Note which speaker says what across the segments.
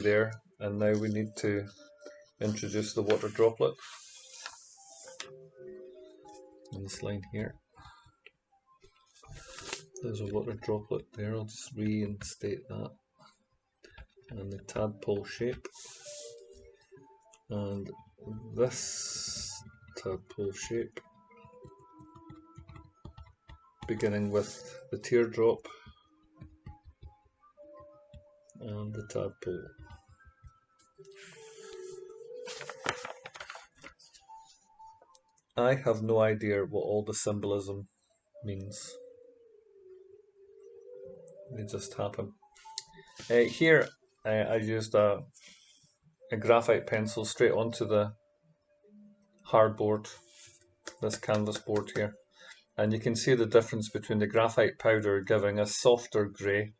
Speaker 1: there, and now we need to introduce the water droplet in this line here. There's a water droplet there, I'll just reinstate that, and the tadpole shape, and this tadpole shape, beginning with the teardrop and the tadpole. I have no idea what all the symbolism means. They just happen. Here I used a graphite pencil straight onto the hardboard, this canvas board here, and you can see the difference between the graphite powder giving a softer grey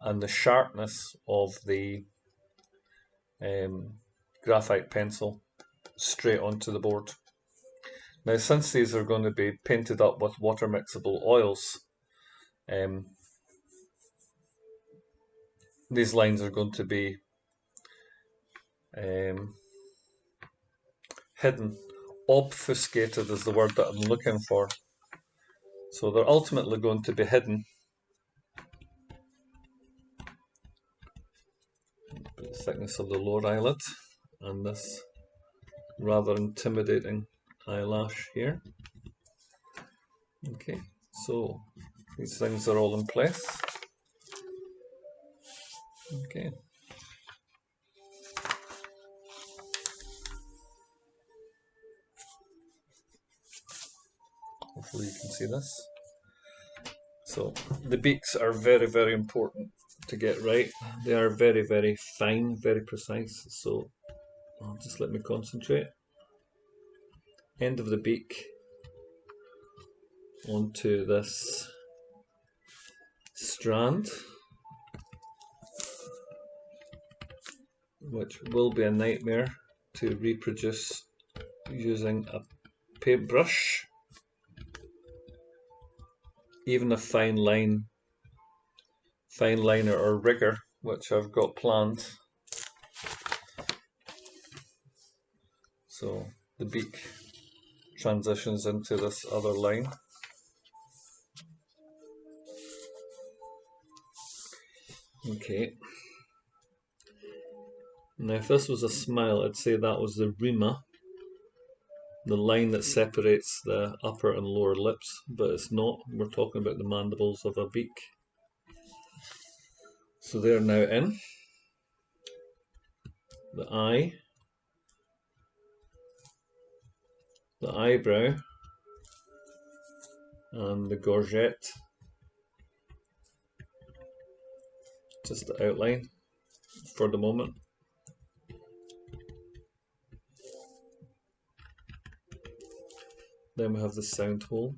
Speaker 1: and the sharpness of the graphite pencil straight onto the board. Now, since these are going to be painted up with water mixable oils, these lines are going to be hidden. Obfuscated is the word that I'm looking for. So they're ultimately going to be hidden. The thickness of the lower eyelid and this rather intimidating eyelash here. Okay, so these things are all in place. Okay. Hopefully you can see this. So the beaks are very, very important to get right. They are very, very fine, very precise. So just let me concentrate. End of the beak onto this strand, which will be a nightmare to reproduce using a paintbrush. Even a fine liner or rigger, which I've got planned. So the beak transitions into this other line. Okay. Now if this was a smile, I'd say that was the rima, the line that separates the upper and lower lips, but it's not. We're talking about the mandibles of a beak. So they're now in. The eye, the eyebrow, and the gorget. Just the outline for the moment. Then we have the sound hole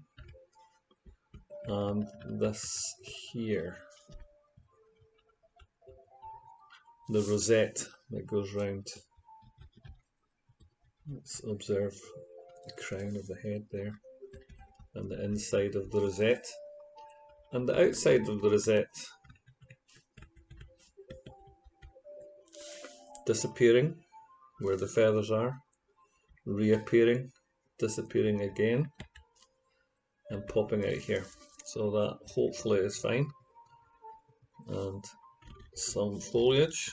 Speaker 1: and this here, the rosette that goes round. Let's observe the crown of the head there and the inside of the rosette and the outside of the rosette. Disappearing where the feathers are, reappearing, disappearing again, and popping out here. So that hopefully is fine. And some foliage.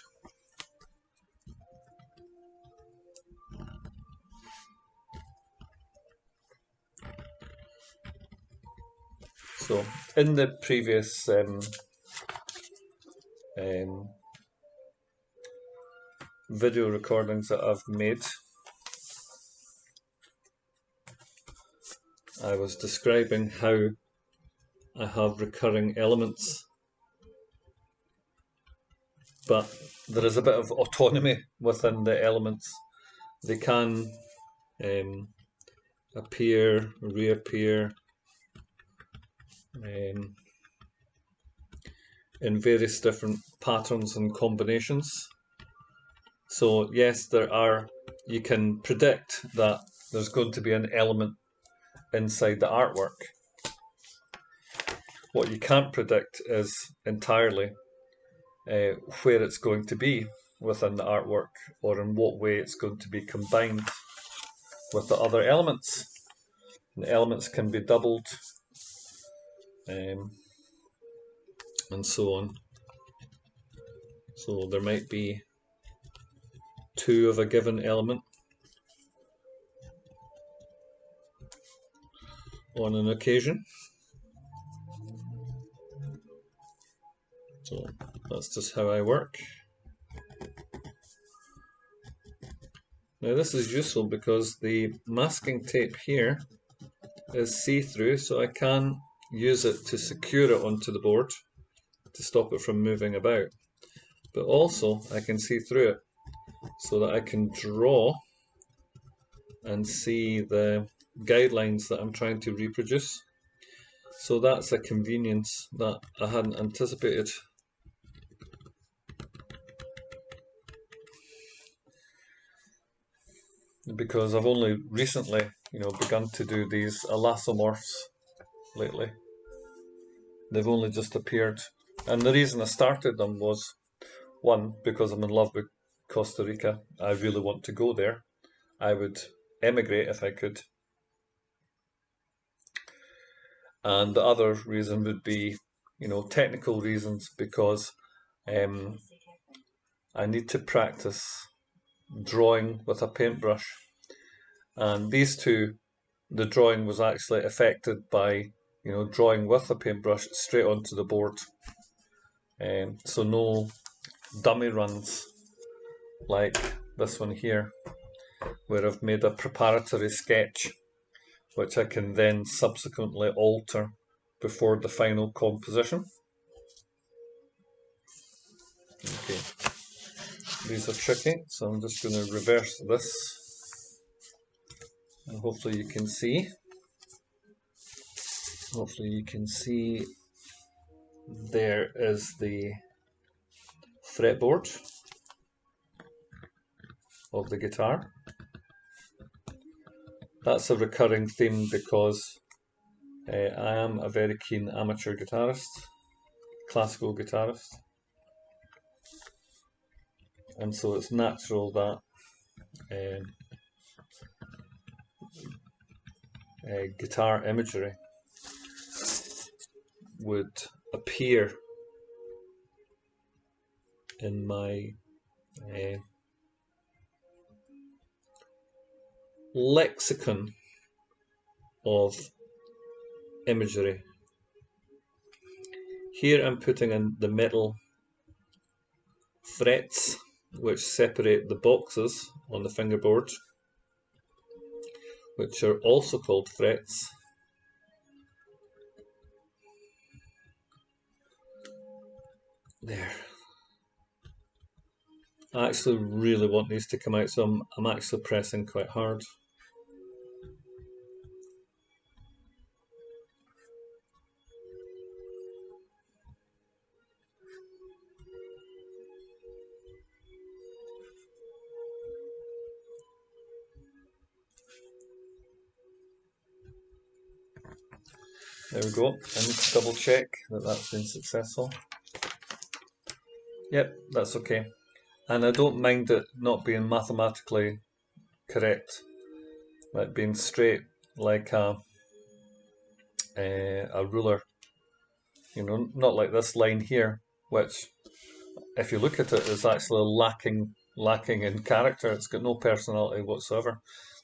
Speaker 1: So in the previous video recordings that I've made, I was describing how I have recurring elements, but there is a bit of autonomy within the elements. They can appear, reappear in various different patterns and combinations. So yes, you can predict that there's going to be an element inside the artwork. What you can't predict is entirely where it's going to be. within the artwork, or in what way it's going to be combined with the other elements. The elements can be doubled, and so on. So there might be two of a given element on an occasion. So that's just how I work. Now this is useful because the masking tape here is see-through, so I can use it to secure it onto the board to stop it from moving about. But also I can see through it so that I can draw and see the guidelines that I'm trying to reproduce. So that's a convenience that I hadn't anticipated. Because I've only recently, begun to do these elastomorphs lately. They've only just appeared. And the reason I started them was, one, because I'm in love with Costa Rica. I really want to go there. I would emigrate if I could. And the other reason would be, technical reasons, because I need to practice drawing with a paintbrush. And these two, the drawing was actually affected by, drawing with a paintbrush straight onto the board. So no dummy runs like this one here, where I've made a preparatory sketch which I can then subsequently alter before the final composition. Okay, these are tricky, so I'm just going to reverse this, and hopefully you can see. There is the fretboard of the guitar. That's a recurring theme because I am a very keen amateur guitarist, classical guitarist, and so it's natural that guitar imagery would appear in my lexicon of imagery. Here I'm putting in the metal frets which separate the boxes on the fingerboard, which are also called frets. There. I actually really want these to come out, so I'm actually pressing quite hard. There we go. I need to double check that that's been successful. Yep, that's okay. And I don't mind it not being mathematically correct, like being straight like a ruler. Not like this line here, which, if you look at it, is actually lacking in character. It's got no personality whatsoever.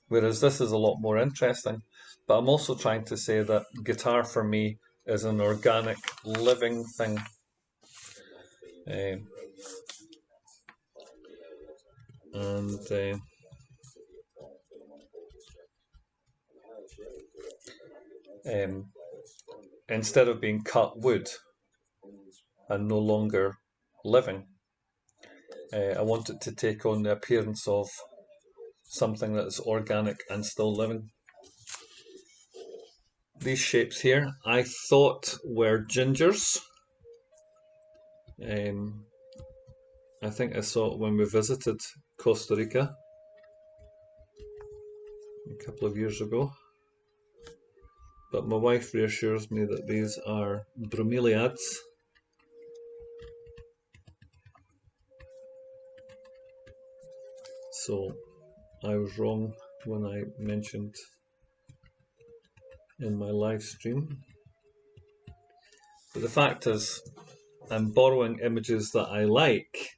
Speaker 1: Whereas this is a lot more interesting. But I'm also trying to say that guitar for me is an organic, living thing. Instead of being cut wood and no longer living, I want it to take on the appearance of something that's organic and still living. These shapes here I thought were gingers. I think I saw it when we visited Costa Rica a couple of years ago. But my wife reassures me that these are bromeliads. So I was wrong when I mentioned in my live stream. But the fact is, I'm borrowing images that I like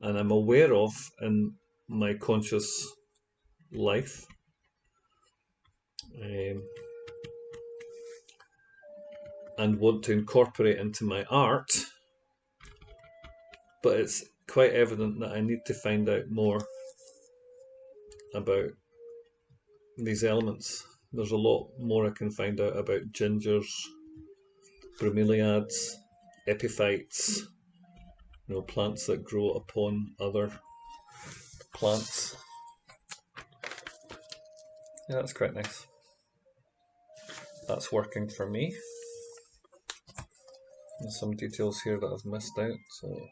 Speaker 1: and I'm aware of in my conscious life. And want to incorporate into my art, but it's quite evident that I need to find out more about these elements. There's a lot more I can find out about gingers, bromeliads, epiphytes, plants that grow upon other plants. Yeah, that's quite nice. That's working for me. There's some details here that I've missed out, so